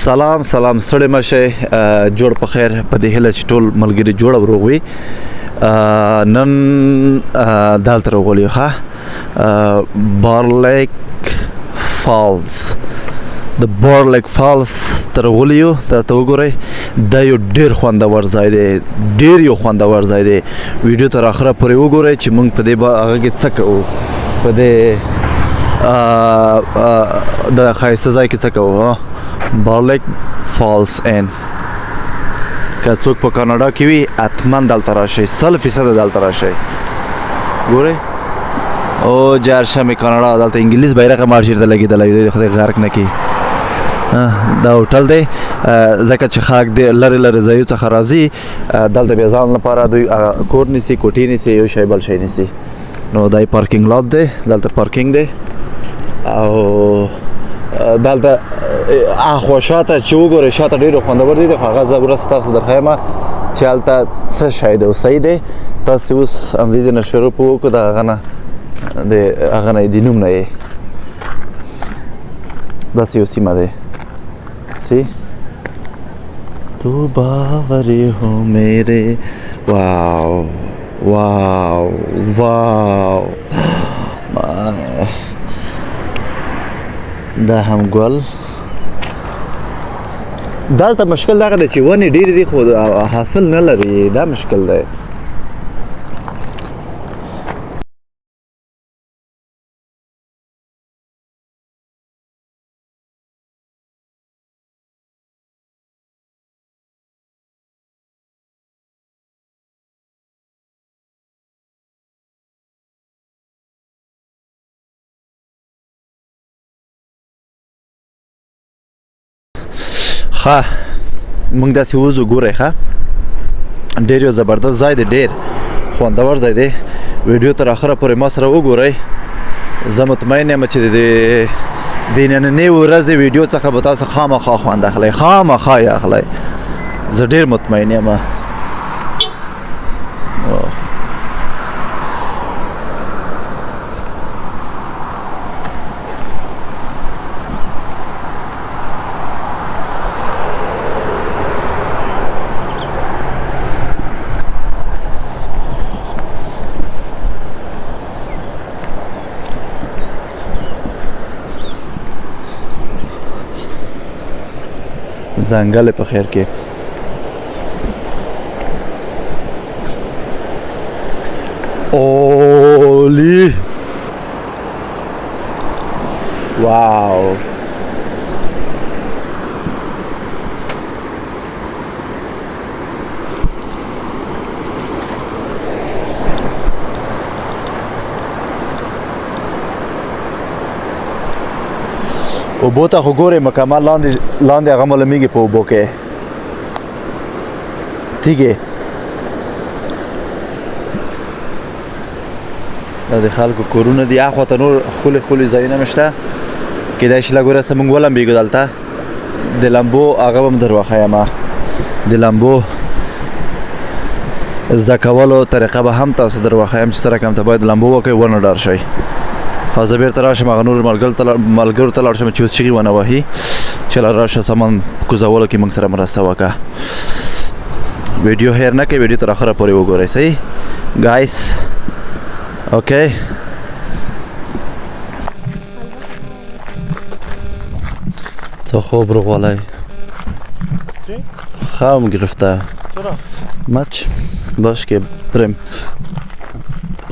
سلام ستړي مشه جوړ په خیر په دې هله چې ټول ملګري جوړ وروغ وي نن دالته راغلی ښه burleigh falls د burleigh falls ته راغلی یو ته وګورئ دا یو ډېر خوندور ځای دی ډېر یو خوندور ځای دی ویډیو تر اخره پورې وګورئ چې موږ په دې هغه کې څه کوو په دې د ښایسته ځای کې څه کوو burleigh falls ان که څوک په کاناډا کې وي حتما دلته راشئ 100% دلته راشئ ګورئ او جارشه مې کاناډا دلته انګلیس بیرغ مار چېرته لګېدلی دی خدای غرق نه کړي دا هوټل دی ځکه چې خلک د لرې لرې ځایو څخه راځي دلته بیا ځان لپاره دوی کور نیسي کوټې نیسي یو شی بل شی نیسي نو دا یې پارکینګ لات دی دلته پارکینګ دی او دلته اخوا شاته چې وګورئ شاته ډېر خوندور دی خو هغه زه وروسته تاسو درښیم چې هلته څه شی دی او صحیح دی تاسې اوس همدې ځای نه شروع په وکړو د هغه نه د هغه نه د نوم نه یې داسې یو سیمه دی سی تو باوری ہو میرے واو واو واو دا هم ګل دلته مشکل دغه دی چې ونې ډېرې دي خو حاصل نه لري دا مشکل دی ښه موږ داسې وځو ګورئ ښه ډېر یو زبردست ځای دی ډېر خوندور ځای دی ویډیو تر اخره پورې ما سره وګورئ زه مطمئن یم چې د نننۍ ورځې ویډیو څخه به تاسو خامخا خوند اخلئ خامخا یې اخلئ زه ډېر مطمئن یم ځنګل په خیر کې اولی واو اوبو ته خو ګورئ مکمل لاندې هغه معلومیږي په اوبو کې تیږې دا د خلکو کورونه دي اخوا ته نور ښکلي ښکلي ځایونه مې شته کیدای شي لږ ورسته موږ ولمبېږو دلته د لمبو هغه به م در وښیم د لمبو زده کولو طریقه به هم تاسو در وښیم چې څه رقم ته باید لمبو وکړئ ونه ډار شئ خو زه بېرته راشم هغه نور ملګرو ته لاړ شم چې اوس چغې ونه وهي چې راشه سامان کوزولو کې موږ سره مرسته وکړه ویډیو هیر نه کړئ ویډیو تر اخره پورې وګورئ صحیح ګایس اوکی څه خوب روغوالی خوابم گرفته مچ باش که بریم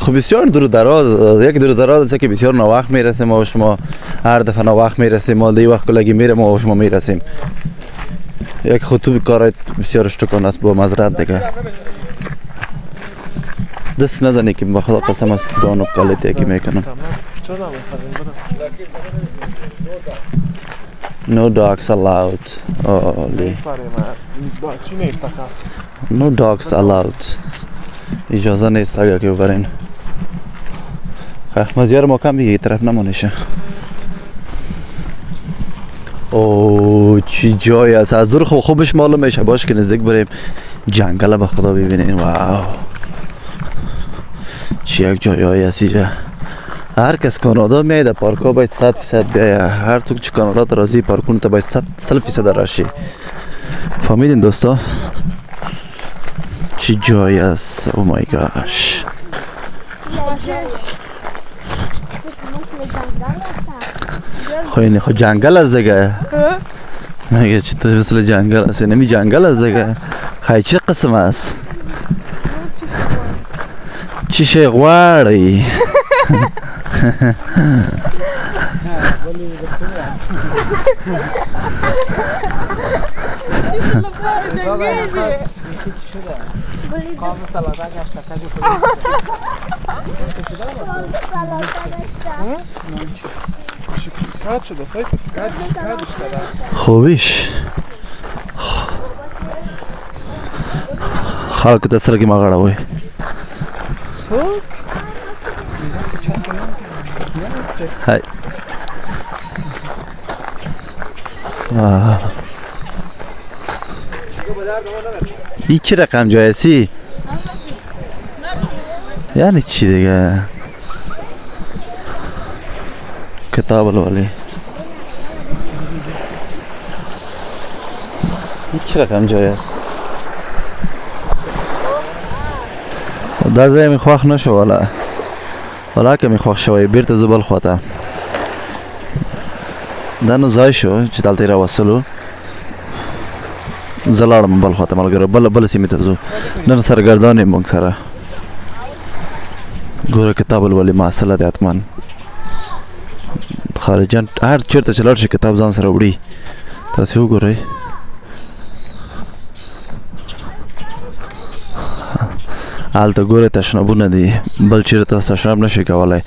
خب بسیار دور دراز یک دور دراز است که بسیار ناوقت میرسیم و شما هر دفعه ناوقت میرسیم و دی وقت کلگی میریم و شما میرسیم یک خطوب کار بسیار اشتکان است با معذرت دیگه دست نزنی که بخدا قسم است دانو کالیتی که میکنم No dogs allowed. Holy. No dogs allowed. اجازه نیست اگه که ببرین مزیار ما کم دیگه طرف نمونیشه اوه چی جای است از دور خوبش معلوم میشه باش که نزدیک بریم جنگل به خدا ببینین واو چی یک جای است اینجا هر کس کانادا میاد د پارک‌ها باید 100% بیایه. هر څوک چې کانادا ته راځي پارکونو ته باید 100% راشي. فهمیدین دوستا چی جای است؟ او مای گاش خو اینه خو جنگل است دیگه. مگه چی تو مثل جنگل است؟ نمی جنگل است دیگه. خیلی چی قسم است؟ چی شی غواړی؟ خوبیش خلق ته سره کې مغاړه وای های این چی رقم جایسی؟ یعنی چی دیگه؟ کتاب الوالی این چی رقم جای است؟ دا ځای می خوښ نه شو والا که می خوښ شوی بیرته زه بل خواته دا نو ځای شو چې دلته یې راوستلو زه لاړم بل خواته ملګرو بله سیمې ته ځو نن سرګردان یم موږ سره ګوره کتاب الولي محصله دی حتما خارجیان هر چېرته چې لاړ شي کتاب ځان سره وړي تاسې وګورئ هلته ګورئ تشنابونه دي بل چېرې تاسو تشناب نشئ کولی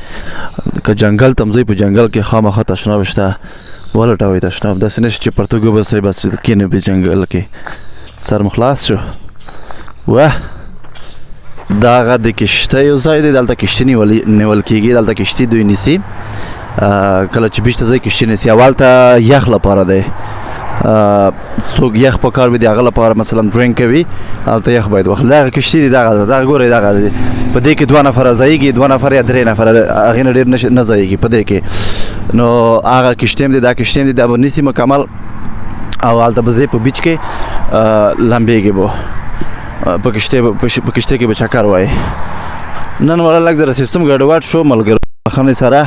که جنګل ته هم ځئ په جنګل کې خامخا تشناب شته ولټوئ تشناب داسې نه شي چې پرتوګ وباسئ بس کښېنئ په جنګل کې سر مو خلاص شو وه دغه د کشتیو ځای دی دلته کشتي نیول کېږي دلته کشتي دوی نیسي کله چې بیچ ته ځئ کشتي نیسي اول ته یخ لپاره دی څوک یخ په کار وي د هغه لپاره مثلا ډرینک کوي هلته یخ باید واخلي دغه کشتي دی دغه ګورئ دغه دی په دې کې 2 نفره ځایږي 2 نفر یا 3 نفره هغې نه ډېر نه ځایږي په دې کې نو هغه کشتي هم دی دا کشتي هم دی دا به نیسي مکمل او هلته به ځې په بیچ کې لمبېږي به په کشتۍ کې به چکر وایي نن والا لږ ذره سیستم ګډوډ شو ملګرو بخښنې سره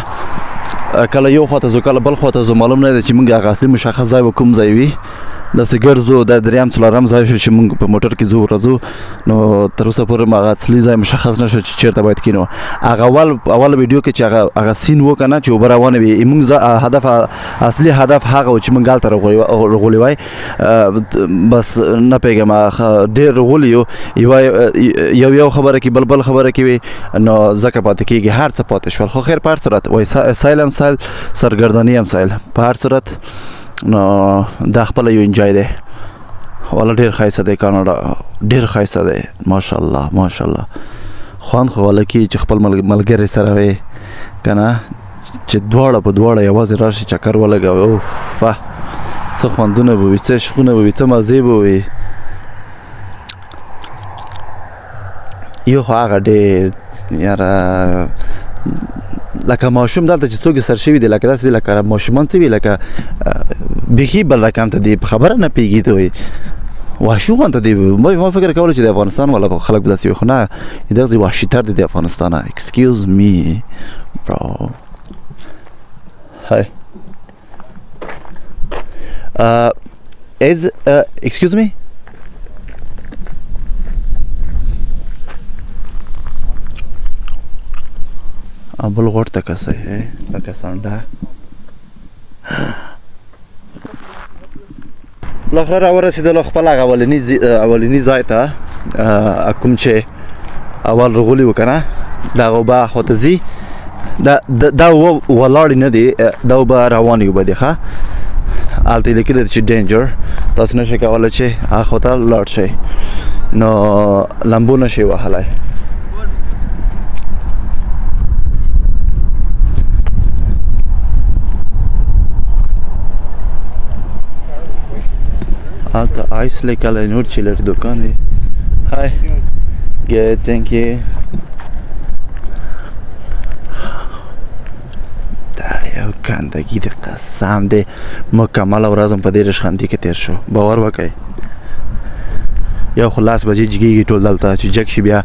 کله یو خواته ځو کله بل خواته ځو معلوم نه دی چې موږ هغه اصلي مشخص ځای به کوم ځای وي داسې ګرځو دا درېیم څلورم ځای شو چې موږ په موټر کې ځو راځو نو تر اوسه پورې هغه اصلي ځای مشخص نه شو چې چېرته باید کینو هغه اول ویډیو کې چې هغه سین و که نه چې اوبه روانې وي موږ هدف اصلي هدف هغه و چې موږ هلته رغولي وای بس نه پوهېږم ډېر رغولي یو خبره کې بل خبره کې وي نو ځکه پاتې کېږي هر څه پاتې شول خو خیر په هر صورت وایي سایل هم سایل سرګرداني هم سایل په هر صورت نو دا خپله یو انجای دی والا ډېر ښایسته دی کاناډا ډېر ښایسته دی ماشاءالله ماشاءالله خوند خو والا کېږي چې خپل ملګري سره وې که نه چې دواړه په دواړه یوازې راشي چکر ولګوي اوفه څه خوندونه به وي څه عشقونه به وي څه مزې به وي یو خو هغه ډېر یاره لکه ماشوم دلته چې څوک سر شوي دي لکه داسې دي لکه ماشومان څه وي لکه بیخي بل رقم ته دي په خبره نه پوهېږي ته وایي وحشي غوندې دی ما فکر کولو چې د افغانستان والا خلک به داسې وي خو نه دغسې وحشیتر دی د افغانستان excuse me bro hi excuse me بل غوړ ته کسه لکه سانډه بالاخره راورسېدلو خپل هغه اولني ځای ته کوم چې اول رغولي و که نه دغه اوبه خواته ځي دا ولاړې نه دي دا اوبه روانې اوبه دي ښه هلته یې لیکلي دي چې ډینجر تاسو نشئ کولی چې هغه خواته لاړ شئ نو لمبو نشئ وهلی هلته آیس لیکلی نور چې لري دوکان دی Hi. Good, thank you. ګندګي د قسم دی مکمله ورځ هم په دې رشخندي کې تېر شو باور وکړئ یو خو لاس بجې جګېږي ټول دلته چې جګ شي بیا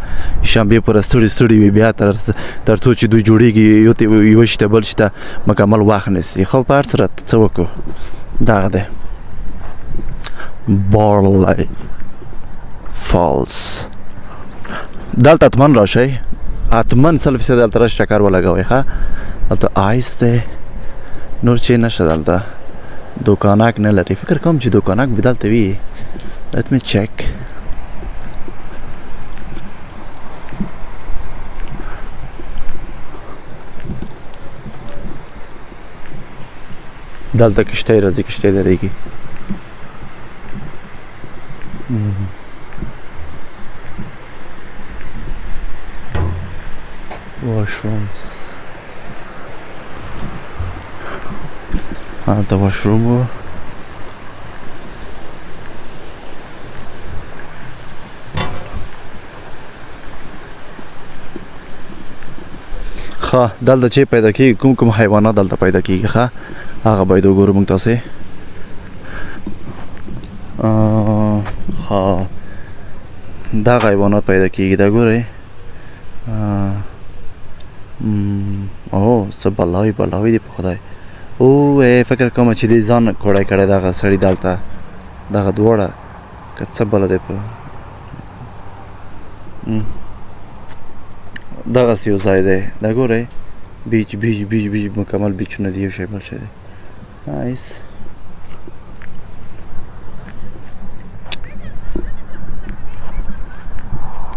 شنبې پوره ستړي ستړي وي بیا تر څو چې دوی جوړېږي یو شي ته بل شي ته مکمل وخت نیسي خو په هر صورت څه وکړو دغه دی burleigh falls دلته حتمن راشئ حتمن 100% دلته راشئ چکر ولګوئ ښه دلته آیس دی نور چې نشته دلته دوکانک نه لري فکر کوم چې دوکانک به دلته وي let me check دلته کشتۍ راځي کشتۍ درېږي washrooms هلته washroom و ښه دلته چې پیدا کېږي کوم حیوانات دلته پیدا کېږي ښه هغه باید وګورو موږ تاسې ښه دغه حیوانات پیدا کېږي دا ګورئ او څه بلاوي بلاوي دي په خدای او فکر کوم چې دې ځان کوړی کړی دغه سړي دلته دغه دواړه که څه بله دی په دغسې یو ځای دی دا ګورئ بیچ بیچ بیچ بیچ مکمل بیچونه دي یو شی بل شی دی نایس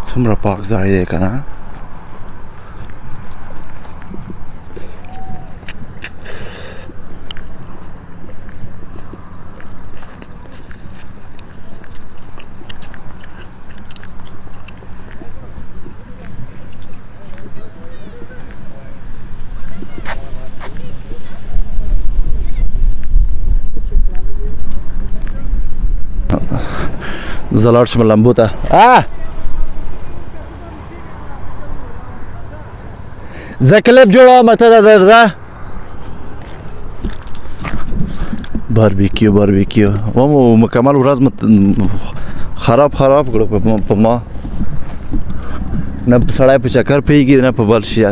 څومره پاک ځای دی که نه زه لاړ شم لمبو ته زه کلپ جوړوم ته دا درځه باربیکیو باربیکیو ومو مکمل ورځ خراب کړو په ما نه سړی په چکر پیږي نه په بل شي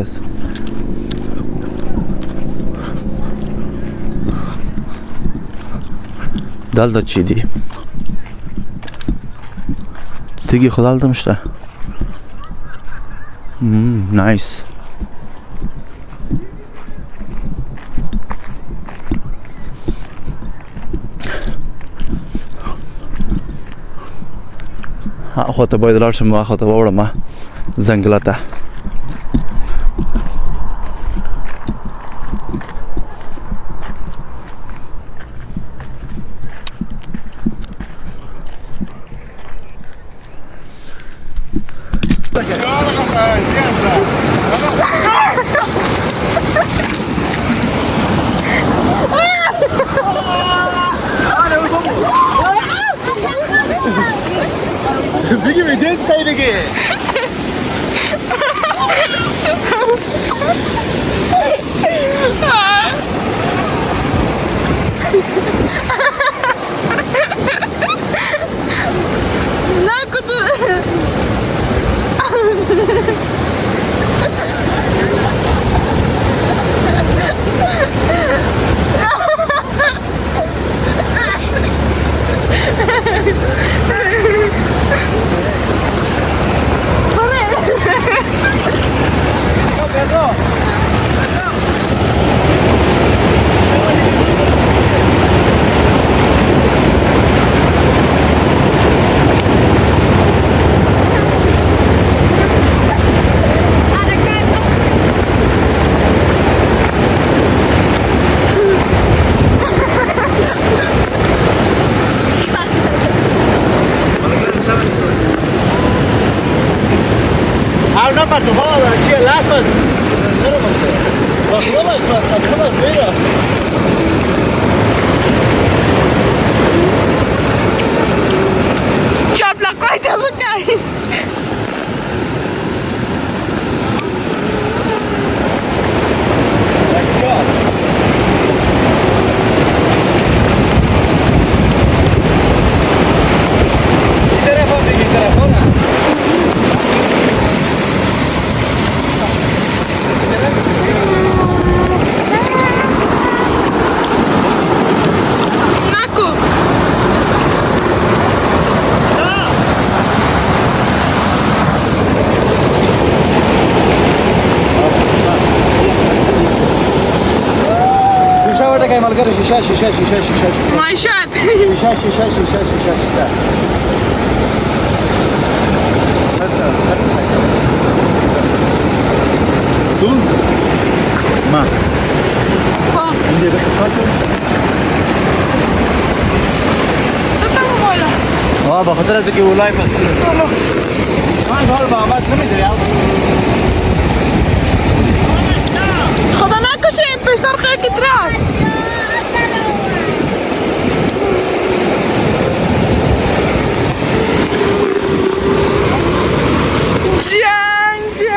دلته چی دي تیږې خو دلته هم شته نایس هاخوا ته باید لاړ شم هاخوا ته واوړم ځنګله ته Biggie, we did say it again. شیشه معیشت تو؟ من خب این دیگه خواهد بتم بالا به خاطر از که اولای پس من حال با آمد نمیداری خدا نکشه این پیشتر خیلی کترک جنگ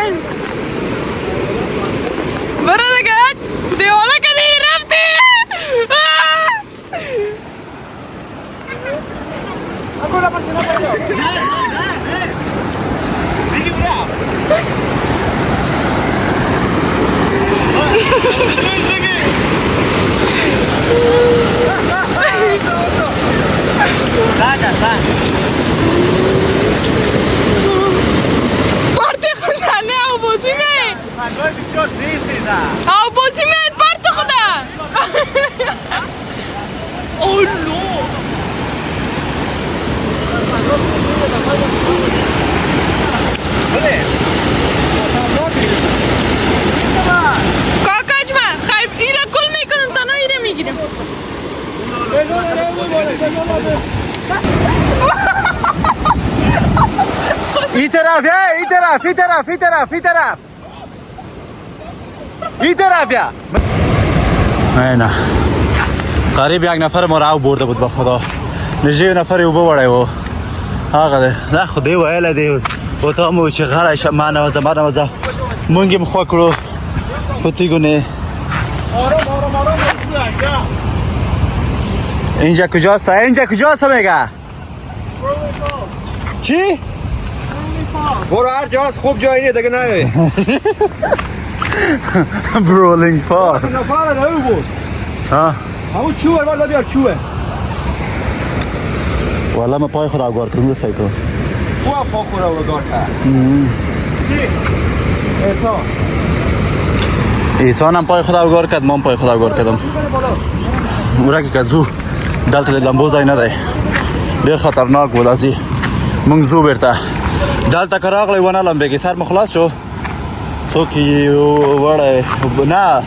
برو دیگه دیواله که دیگه رفتی پارتی خدا نه اوبوزی می اوبوزی می پارت خدا اولو کاکاج من خیلی ایره کل میکنم تا نه ایره میگیرم این طرف این طرف یا نه قریب یک نفر ما رو برده بود با خدا نجیب نفر اوبو بڑه و آقا ده نه خودی ویل ده و تا مو چه غرش من نوازه مونگیم خواه کرو خودی گونه اینجا کجاست میگه چی؟ برو هر جاست خوب جایی نیه دیگه نه برولینگ پارک نفر نه بود ها همون چوه والا بیار چوه والا من پای خدا گار کنم رو سعی کنم او پا خورا و گار کرد ایسا ایسان هم پای خدا گار کرد من پای خدا گار کردم اورا که زو دلت لمبو ځای نه دی ډیر خطرناک بود ازي مونږ زو بیرته دلته که راغلی ونه لمبېږي سر مو خلاص شو څوک یې وړی نه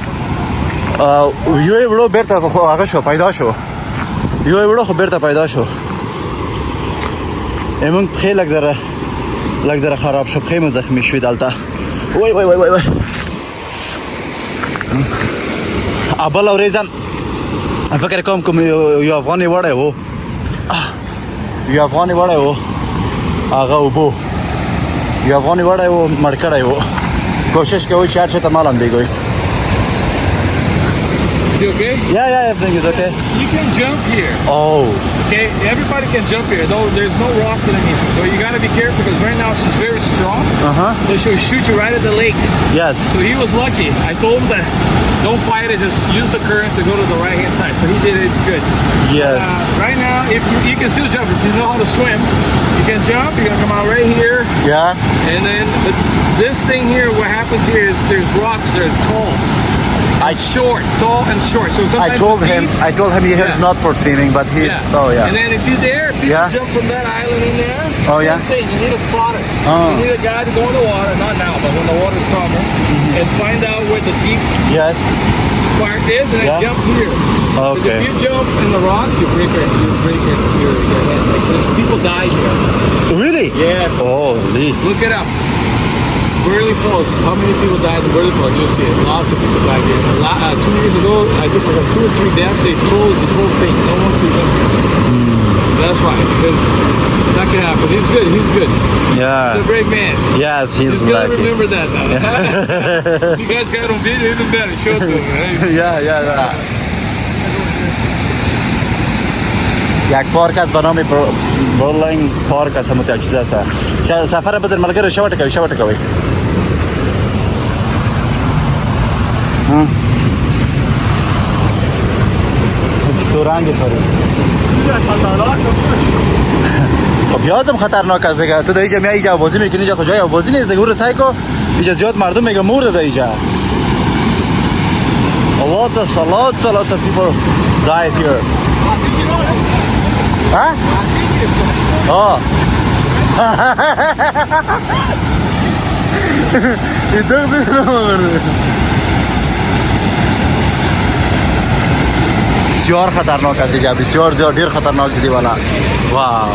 یو یې وړو بیرته خو هغه شو پیدا شو یو یې وړو خو بیرته پیدا شو مونږ پښې لږ ذره خراب شو پښې مو زخمي شوې دلته وای وای وای وای بله ورځ فکر کوم یو افغان یې وړی و هغه اوبو یو افغان یې وړی و مړ کړی و کوشش کوي چې هر چېرته ما لمبېږئ Is it okay? Yeah, everything is okay. You can jump here. Oh, Okay, everybody can jump here, though there's no rocks underneath. So you gotta be careful because right now she's very strong. So she'll shoot you right at the lake. yes. So he was lucky. I told him that don't fight it, just use the current to go to the right hand side. So he did it, it's good. Yes. Right now, if you can still jump, if you know how to swim, you can jump, you're gonna come out right here. Yeah. And then this thing here, what happens here is there's rocks, they're tall. Short, tall and short. So I told him here is not for swimming, but he. Yeah. Oh yeah. And then is he there? People Yeah. jump from that island in there. Oh, Same yeah? thing. You need a spotter. So you need a guy to go in the water, not now, but when the water's calmer, and find out where the deep Yes. part is, and then Yeah. jump here. 'Cause Okay. if you jump in the rock, you break your head. Like this. People die here. Really? Yes. Holy. Look it up. Burleigh Falls. How many people died in Burleigh Falls? You'll see it. Lots of people died here. 2 years ago, I think there were 2 or 3 deaths. They closed the whole thing. No one could jump here. That's why. Because that could happen. He's good. He's good. Yeah. He's a brave man. Yes, he's He's gonna lucky. remember that now. You guys got on video, even better. Show it to him. Right? Yeah. یک پارک است به نام برولینگ پارک است همون یک چیز است سفر بدر ملګری شوټ کوي تو رنگ فرید خب یادم خطرناک است دیگه تو دیگه میای اینجا بازی میکنی اینجا کجای بازی نیست دیگه سعی کن اینجا زیاد مردم میگه مرده اینجا a lot of people Zayed here. Huh? Oh. It doesn't know. بسیار خطرناک است اینجا، بسیار زیاد ډیر خطرناک دی والا. واو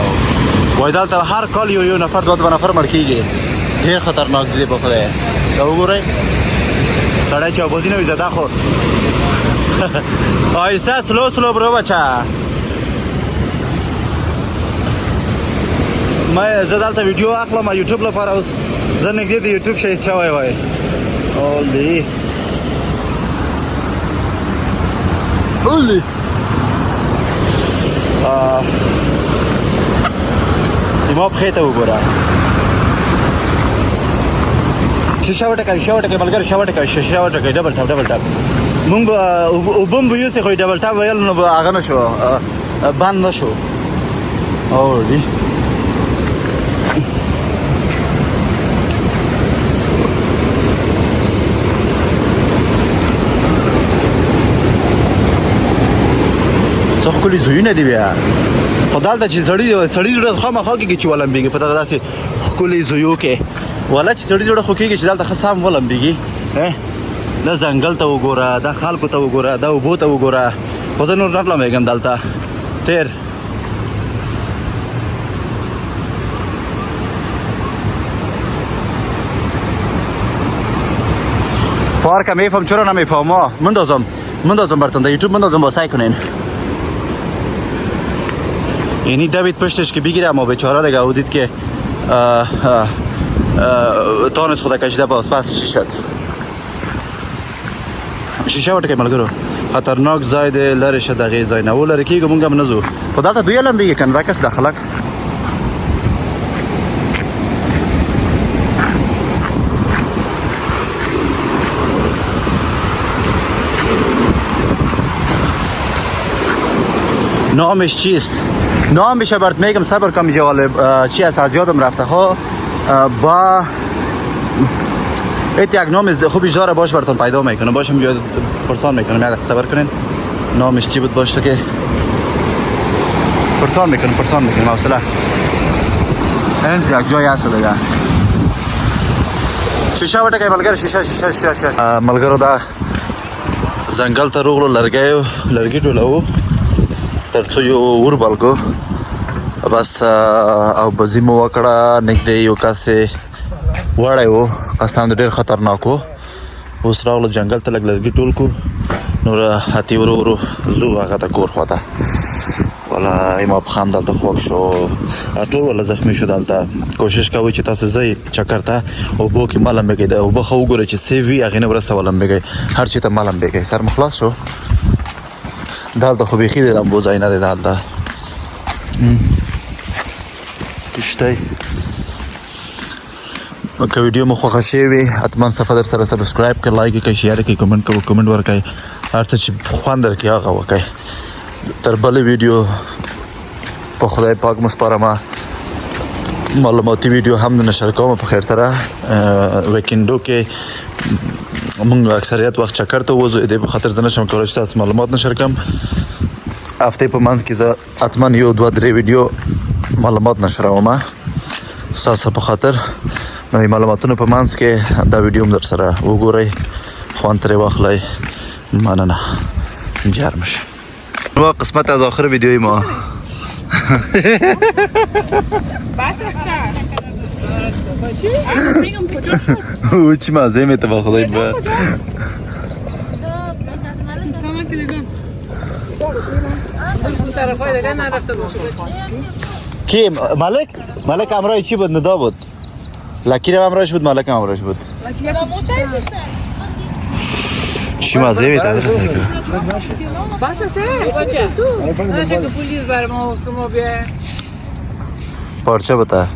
وای دلته هر کال یو نفر دوه نفر مړ کیږي. ډیر خطرناک دی په خدای. دا وګورئ سړی چې اوبازي نه وي زده خو آهسته سلو برو بچه. زه دلته ویډیو اخلم یوټیوب لپاره. اوس زه نږدې د یوټیوب شهید شوی وای. اولی ما پښې ته وګوره. شیشه وټکوي ملګري، شیشه وټکوي ډبل ټاپ. مونږ اوبه هم به یوسې خو ډبل ټاپ ویل نو به هغه نه شو، بند نه شو. اولی څه ښکلي ځایونه دي بیا. خو دلته چې سړي زړه خامخا کېږي چې ولمبېږي په دغه داسې ښکلي ځایو کې. والا چې سړي زړه خو کېږي چې دلته ښه سم ولمبېږي. دا ځنګل ته وګوره، دا خلکو ته وګوره، دا اوبو ته وګوره. خو زه نور نه لمبېږم دلته تېر. Parka میفهم چرا نمیفهمم. مندازم براتون در یوتیوب مندازم با سعی کنین. یعنی دوید پشتش که بگیره اما بیچاره دیگه او دید که تانش خدا کشیده باز پس چی شد. شیشه وټکوي ملګرو خطرناک ځای دی، لرې شه دغې ځای نه. ولرې کېږو مونږ هم نه ځو. خو دلته دوی لمبېږي که نه دا کس دا خلک. نامش چیست؟ نامش برات میگم صبر کن جوال چی است از یادم رفته ها. با ایت یک نام خوبش داره باش براتون پیدا میکنه، باشم یاد پرسان میکنم. یک دقیقه صبر کنین. نامش چی بود باشه که پرسان میکنم حوصله. این یک جای هست دیگه. شیشه وټکوي ملګري، شیشه ملګرو دا ځنګل ته روغلو لرګي ټولوو تر څو یو ور بلګو بس. او بزی مو وکړه نږدې یو کس وړی و، قسم ډېر خطرناک و. اوس راغلو جنګل ته لږ لرګي ټول کړو، نور هاتي ورو ځو هغه ته کور خواته. والله ما پښه هم دلته خوږ شو، ټول والله زخمي شو. دلته کوشش کوئ چې تاسو ځئ چکر ته اوبو کې مه لمبېږئ. د اوبه ښه وګورئ چې سیف وي، هغې نه وروسته ولمبېږئ. هر چېرته مه لمبېږئ. سر مو خلاص شو. دلته خو بیخي د لمبو ځای نه دی. دلته کشتی که ویډیو مو خوښه شوې وي حتما صفحه در سره سبسکرایب کړئ، لایک یې کړئ، شیر یې کړئ، کومنټ ورکړئ، هر څه چې خوند درکړي هغه وکړئ. تر بلې ویډیو په خدای پاک مو سپارم. معلوماتي ویډیو هم نشر کوم په خیر سره. ویکینډو کې مونږ اکثریت وخت چکر ته وځو، دې په خاطر زه نشم کولی چې تاسو معلومات نشر کړم. هفتې په منځ کې زه حتما یو دوه درې ویډیو معلومات نشروم ستاسو په خاطر. نو معلوماتونو په منځ کې دا ویډیو هم در سره وګورئ، خوند ترې واخلئ. مننه، جرم شه. نو قسمت از آخر ویدیوی ما. او چی مزه میته با خدای با. کی ملک امرای چی بود؟ ندا بود. لکی رو امرایش بود، ملک امرایش بود. چی مزه میته درسته که پارچه بتا